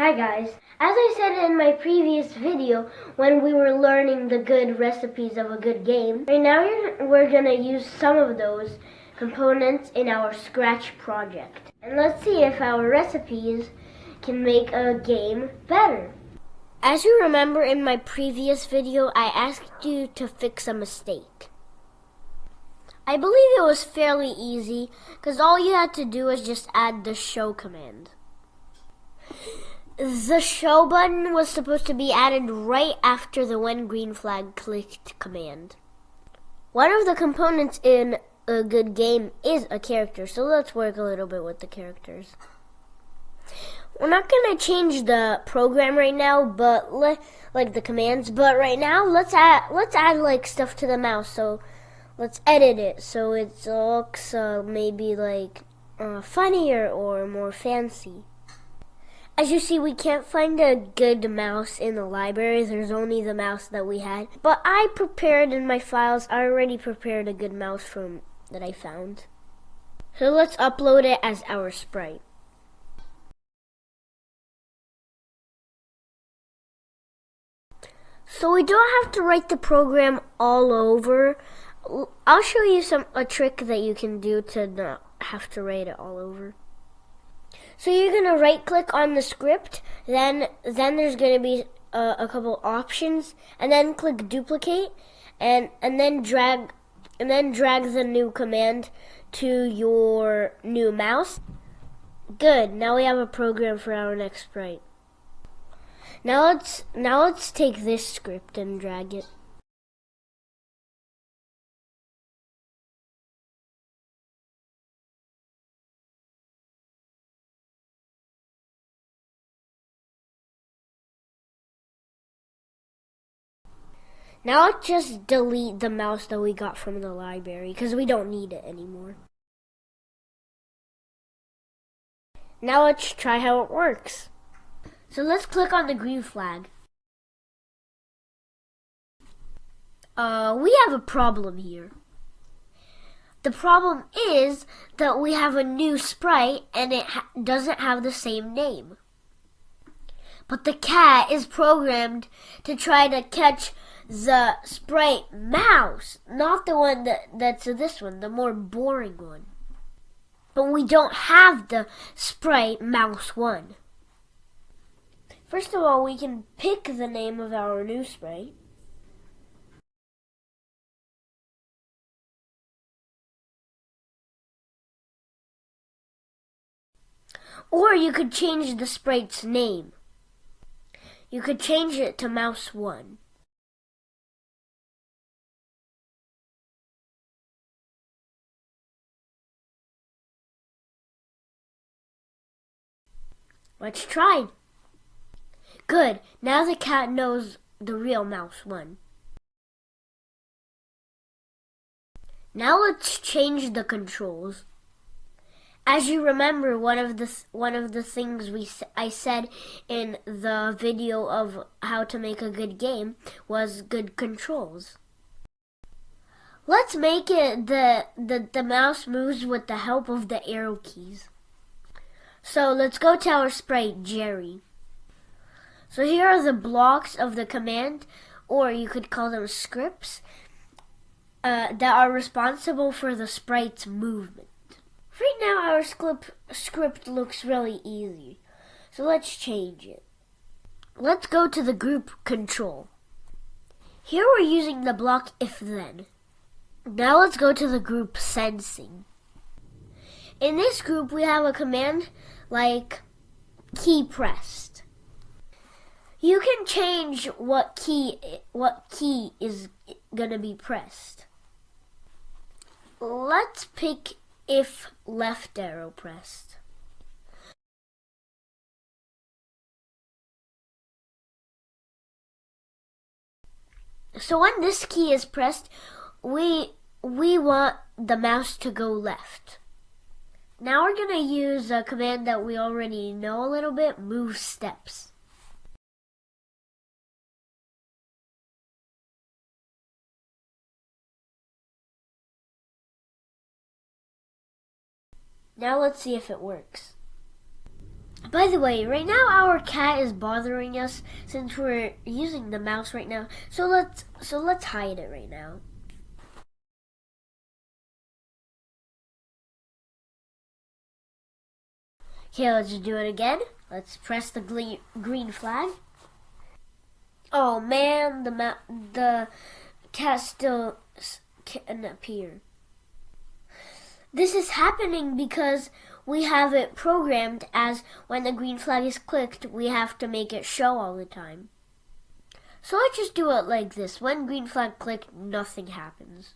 Hi guys, as I said in my previous video when we were learning the good recipes of a good game, right now we're gonna use some of those components in our Scratch project. And let's see if our recipes can make a game better. As you remember in my previous video, I asked you to fix a mistake. I believe it was fairly easy because all you had to do was just add the show command. The show button was supposed to be added right after the when green flag clicked command. One of the components in a good game is a character, so let's work a little bit with the characters. We're not going to change the program right now, but like the commands, but right now let's add like stuff to the mouse. So let's edit it so it looks maybe like funnier or more fancy. As you see, we can't find a good mouse in the library. There's only the mouse that we had. But I prepared in my files, I already prepared a good mouse that I found. So let's upload it as our sprite. So we don't have to write the program all over. I'll show you a trick that you can do to not have to write it all over. So you're gonna right click on the script, then there's gonna be a couple options, and then click duplicate, and then drag the new command to your new mouse. Good. Now we have a program for our next sprite. Now let's take this script and drag it. Now let's just delete the mouse that we got from the library because we don't need it anymore. Now let's try how it works. So let's click on the green flag. We have a problem here. The problem is that we have a new sprite and it doesn't have the same name. But the cat is programmed to try to catch the sprite mouse, not the one that's this one, the more boring one. But we don't have the sprite mouse one. First of all, we can pick the name of our new sprite. Or you could change the sprite's name. You could change it to mouse 1. Let's try. Good. Now the cat knows the real mouse 1. Now let's change the controls. As you remember, one of the things I said in the video of how to make a good game was good controls. Let's make it the mouse moves with the help of the arrow keys. So let's go to our sprite, Jerry. So here are the blocks of the command, or you could call them scripts, that are responsible for the sprite's movement. Right now our script looks really easy, so let's change it. Let's go to the group control. Here we're using the block if then. Now let's go to the group sensing. In this group we have a command like key pressed. You can change what key is gonna be pressed. Let's pick if left arrow pressed. So when this key is pressed, we want the mouse to go left. Now we're going to use a command that we already know a little bit, move steps. Now let's see if it works. By the way, right now our cat is bothering us since we're using the mouse right now. So let's hide it right now. Okay, let's do it again. Let's press the green flag. Oh man, the cat still can't appear. This is happening because we have it programmed as when the green flag is clicked, we have to make it show all the time. So I just do it like this. When green flag clicked, nothing happens.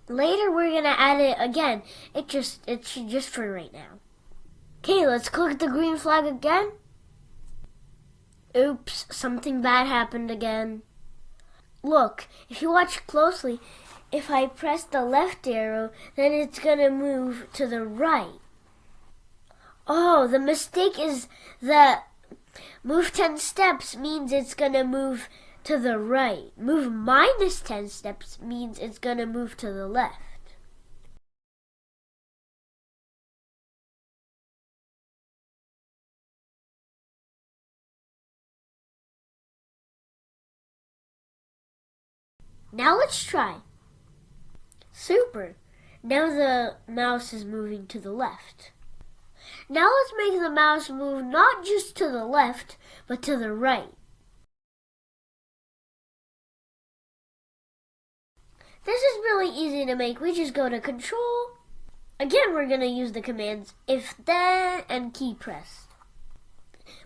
Later we're gonna add it again. It's just for right now. Okay, let's click the green flag again. Oops, something bad happened again. Look, if you watch closely, if I press the left arrow, then it's gonna move to the right. Oh, the mistake is that move 10 steps means it's gonna move to the right. Move minus 10 steps means it's gonna move to the left. Now let's try. Super. Now the mouse is moving to the left. Now let's make the mouse move not just to the left, but to the right. This is really easy to make. We just go to Control. Again, we're going to use the commands if, then, and key press.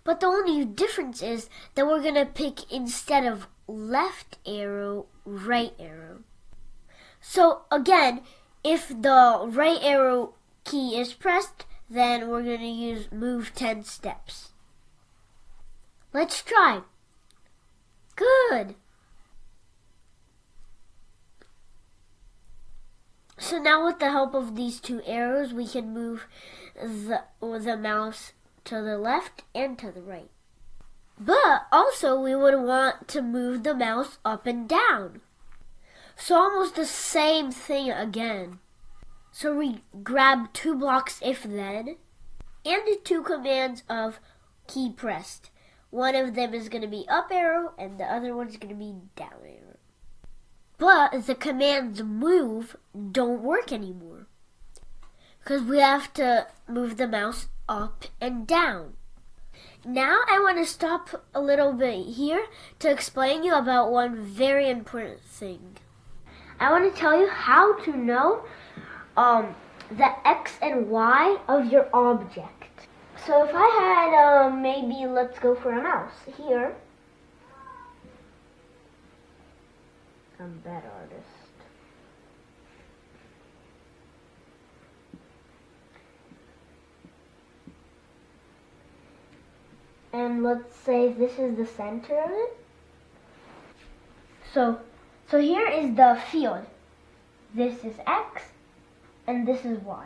But the only difference is that we're going to pick, instead of left arrow, right arrow. So again, if the right arrow key is pressed, then we're going to use move 10 steps. Let's try. Good. So now with the help of these two arrows, we can move the mouse to the left and to the right. But also we would want to move the mouse up and down. So almost the same thing again. So we grab two blocks if then and the two commands of key pressed. One of them is going to be up arrow and the other one is going to be down arrow. But the commands move don't work anymore because we have to move the mouse up and down. Now I want to stop a little bit here to explain you about one very important thing. I want to tell you how to know the X and Y of your object. So if I had, maybe let's go for a mouse here. I'm a bad artist. And let's say this is the center of it. So here is the field. This is X and this is Y.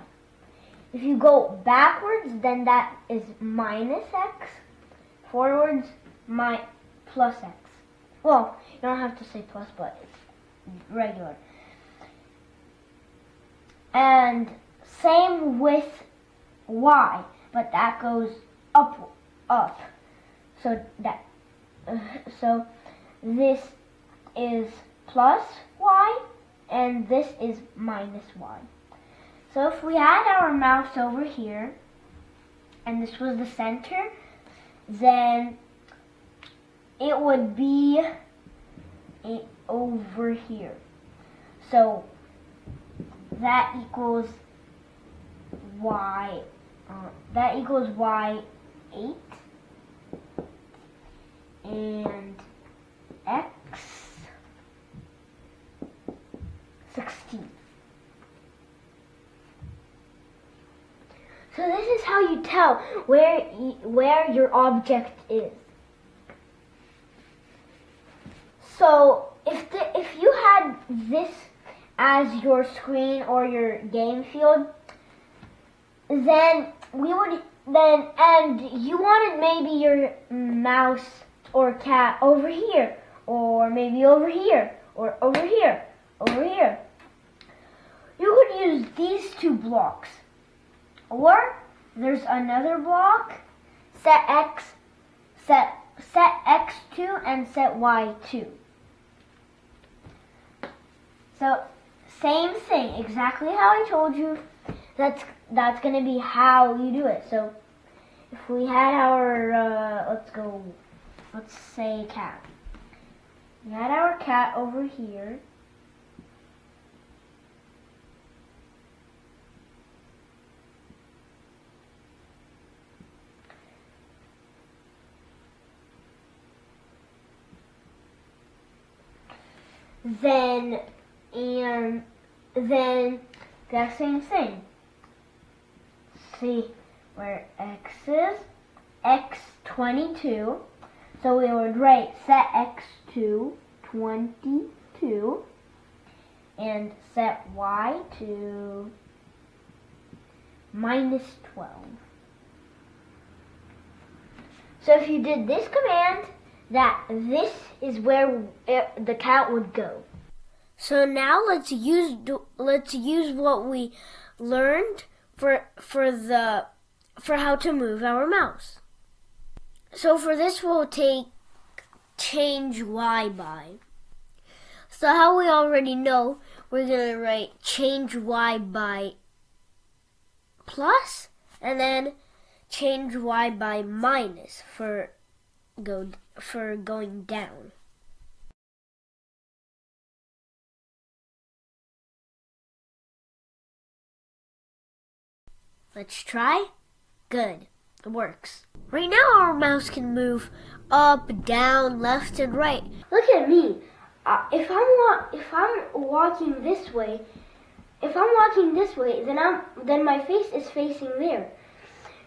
If you go backwards, then that is minus X. Forwards, plus X. Well, you don't have to say plus, but it's regular. And same with Y, but that goes up. So this is plus Y and this is minus Y. So if we had our mouse over here and this was the center, then it would be over here. So that equals Y. Y8 and X 16. So this is how you tell where your object is. So if you had this as your screen or your game field, then you wanted maybe your mouse or cat over here, or maybe over here, or over here, over here. You could use these two blocks, or there's another block, set x2 and set y2. So same thing, exactly how I told you. That's going to be how you do it. So if we had our, let's say cat. We had our cat over here. Then the same thing. See where x is, x22. So we would write set x2 22 and set y2 minus 12. So if you did this command, this is where the cat would go. So now let's use what we learned for how to move our mouse. So for this we'll take change y by. So how we already know, we're going to write change y by plus and then change y by minus for going down. Let's try. Good. It works. Right now our mouse can move up, down, left, and right. Look at me. If I'm walking this way, then my face is facing there.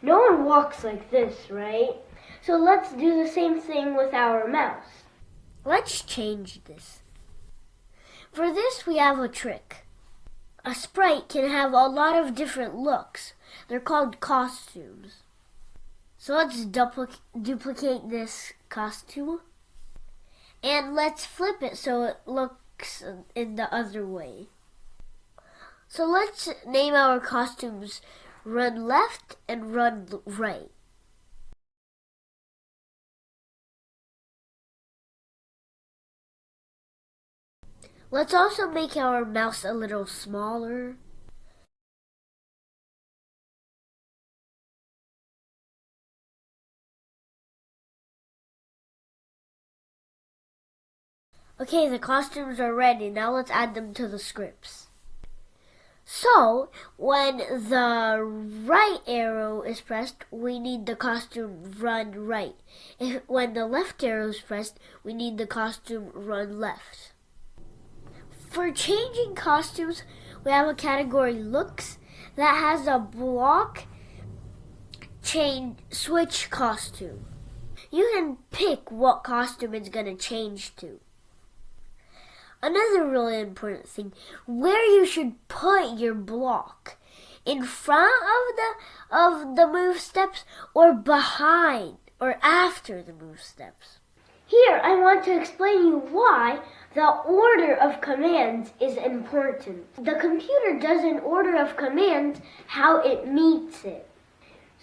No one walks like this, right? So let's do the same thing with our mouse. Let's change this. For this we have a trick. A sprite can have a lot of different looks. They're called costumes. So let's duplicate this costume. And let's flip it so it looks in the other way. So let's name our costumes Run Left and Run Right. Let's also make our mouse a little smaller. Okay, the costumes are ready. Now let's add them to the scripts. So, when the right arrow is pressed, we need the costume run right. When the left arrow is pressed, we need the costume run left. For changing costumes, we have a category looks that has a block switch costume. You can pick what costume it's going to change to. Another really important thing, where you should put your block. In front of the move steps or behind or after the move steps. Here I want to explain you why the order of commands is important. The computer does an order of commands how it meets it.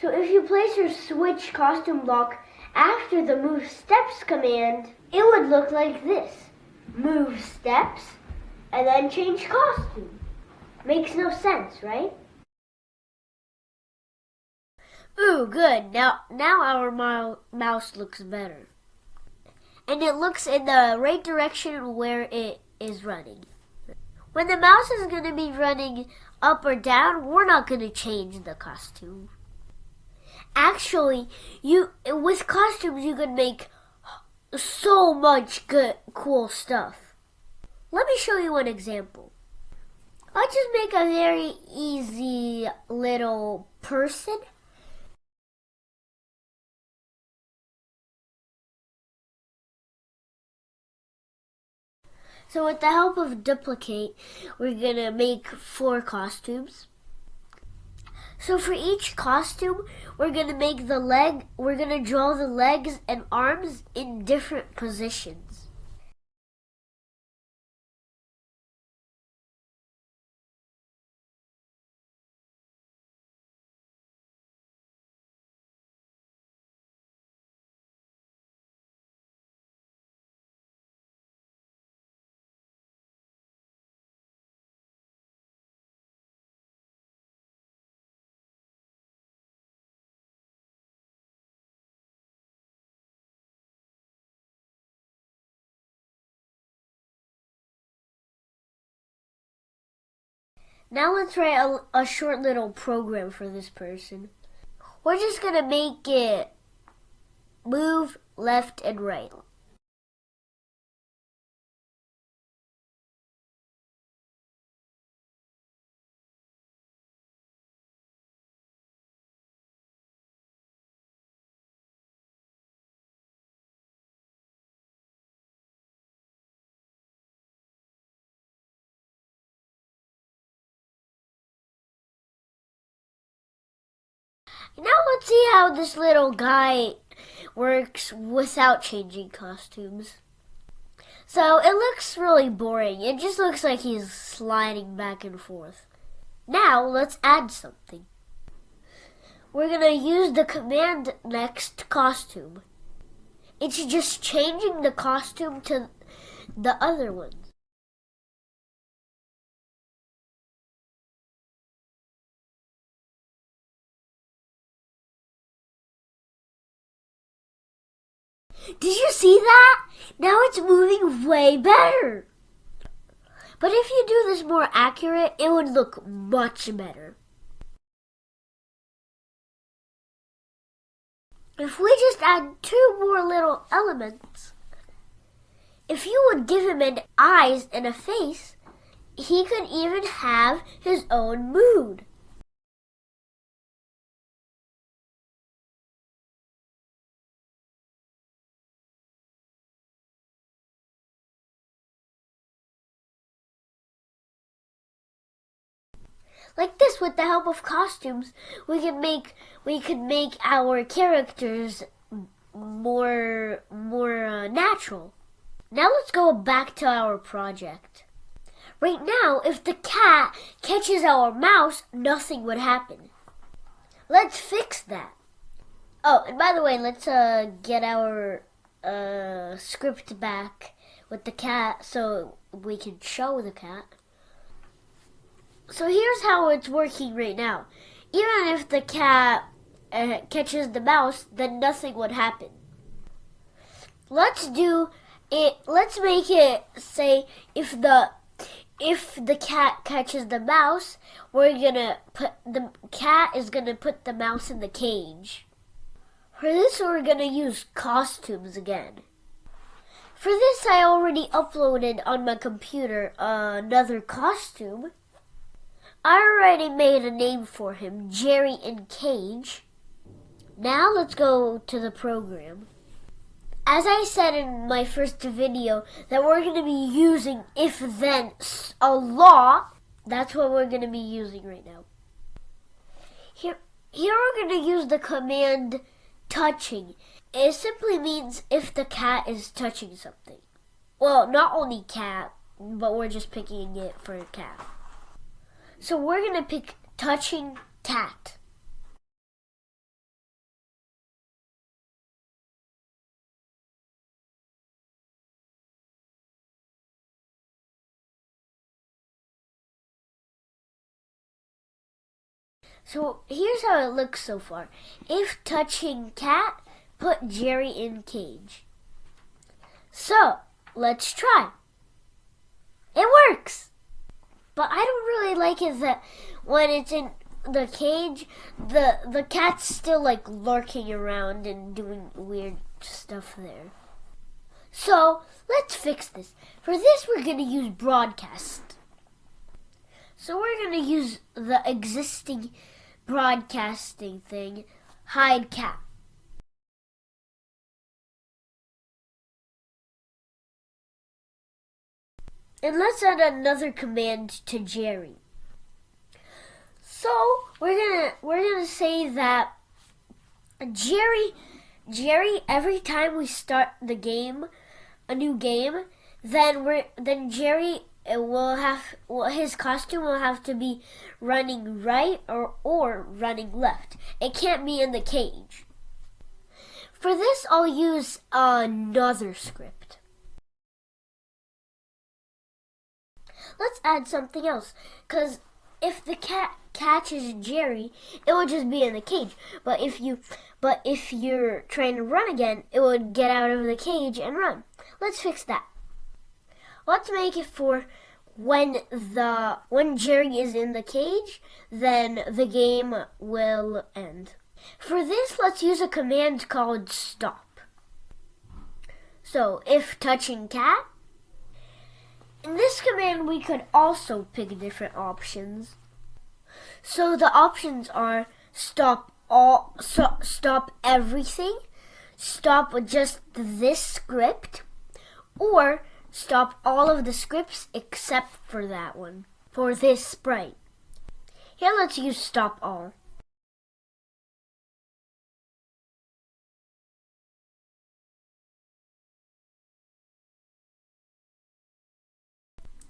So if you place your switch costume block after the move steps command, it would look like this. Move steps, and then change costume. Makes no sense, right? Ooh, good. Now our mouse looks better. And it looks in the right direction where it is running. When the mouse is going to be running up or down, we're not going to change the costume. Actually, with costumes you can make so much good, cool stuff. Let me show you an example. Let's just make a very easy little person. So with the help of duplicate, we're gonna make 4 costumes. So for each costume, we're gonna draw the legs and arms in different positions. Now let's write a short little program for this person. We're just gonna make it move left and right. Now let's see how this little guy works without changing costumes. So it looks really boring. It just looks like he's sliding back and forth. Now let's add something. We're gonna use the command next costume. It's just changing the costume to the other ones. Did you see that? Now it's moving way better. But if you do this more accurate, it would look much better. If we just add 2 more little elements, if you would give him an eyes and a face, he could even have his own mood. Like this, with the help of costumes, we could make our characters more natural. Now let's go back to our project. Right now, if the cat catches our mouse, nothing would happen. Let's fix that. Oh, and by the way, let's get our script back with the cat so we can show the cat. So here's how it's working right now. Even if the cat catches the mouse, then nothing would happen. Let's do it. Let's make it say if the cat catches the mouse, the cat is gonna put the mouse in the cage. For this, we're gonna use costumes again. For this, I already uploaded on my computer another costume. I already made a name for him, Jerry in Cage. Now let's go to the program. As I said in my first video that we're going to be using if-then a lot, that's what we're going to be using right now. Here we're going to use the command touching. It simply means if the cat is touching something. Well, not only cat, but we're just picking it for a cat. So we're going to pick touching cat. So here's how it looks so far. If touching cat, put Jerry in cage. So let's try. It works! But I don't really like it that when it's in the cage, the cat's still like lurking around and doing weird stuff there. So let's fix this. For this, we're going to use broadcast. So we're going to use the existing broadcasting thing, hide cat. And let's add another command to Jerry. So we're gonna say that Jerry, every time we start the game, a new game, then Jerry his costume will have to be running right or running left. It can't be in the cage. For this, I'll use another script. Let's add something else, because if the cat catches Jerry, it would just be in the cage. But if you're trying to run again, it would get out of the cage and run. Let's fix that. Let's make it for when Jerry is in the cage, then the game will end. For this, let's use a command called stop. So if touching cat, in this command we could also pick different options. So the options are stop everything, stop just this script, or stop all of the scripts except for that one, for this sprite. Here let's use stop all.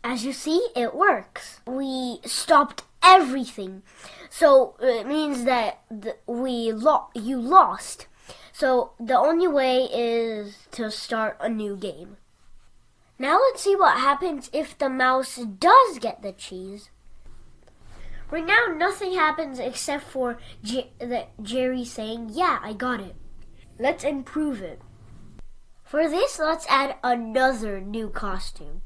As you see, it works. We stopped everything. So it means that you lost. So the only way is to start a new game. Now let's see what happens if the mouse does get the cheese. Right now, nothing happens except for Jerry saying, "Yeah, I got it." Let's improve it. For this, let's add another new costume.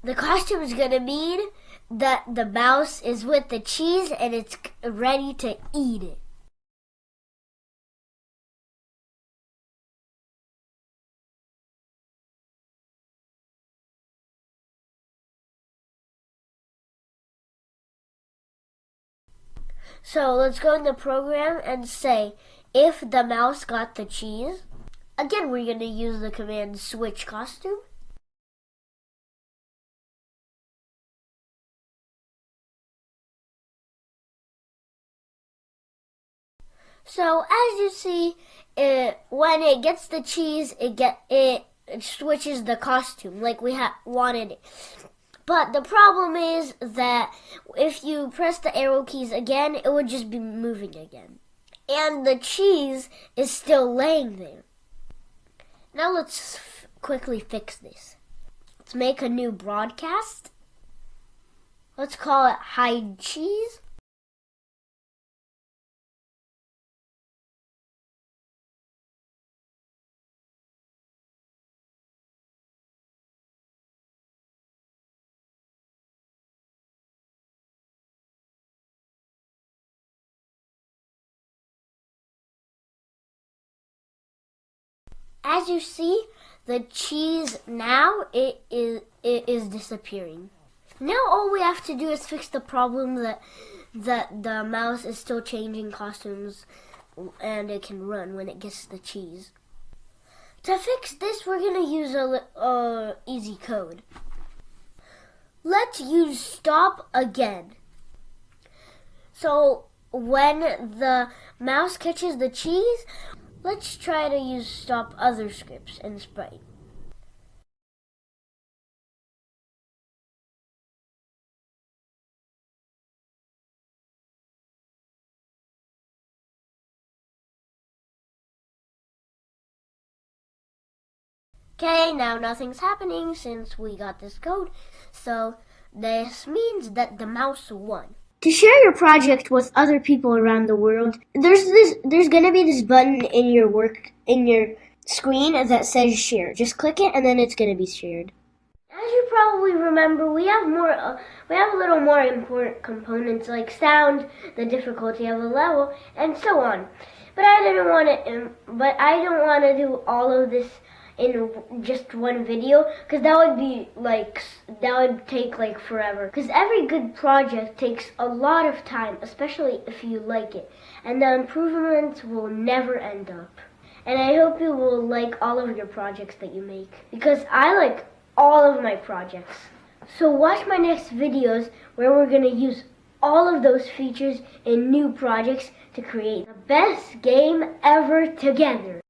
The costume is going to mean that the mouse is with the cheese and it's ready to eat it. So let's go in the program and say, if the mouse got the cheese, again we're going to use the command switch costume. So as you see, when it gets the cheese, it switches the costume like we wanted it. But the problem is that if you press the arrow keys again, it would just be moving again. And the cheese is still laying there. Now let's quickly fix this. Let's make a new broadcast. Let's call it hide cheese. As you see, the cheese now it is disappearing. Now all we have to do is fix the problem that the mouse is still changing costumes and it can run when it gets the cheese. To fix this, we're going to use a easy code. Let's use stop again. So when the mouse catches the cheese, let's try to use stop other scripts in Sprite. Okay, now nothing's happening since we got this code, so this means that the mouse won. To share your project with other people around the world, there's gonna be this button in your screen that says share. Just click it and then it's gonna be shared. As you probably remember, we have a little more important components like sound, the difficulty of a level, and so on. But I don't want to do all of this in just one video, because that would take like forever, because every good project takes a lot of time, especially if you like it, and the improvements will never end up. And I hope you will like all of your projects that you make, because I like all of my projects. So watch my next videos where we're going to use all of those features in new projects to create the best game ever together.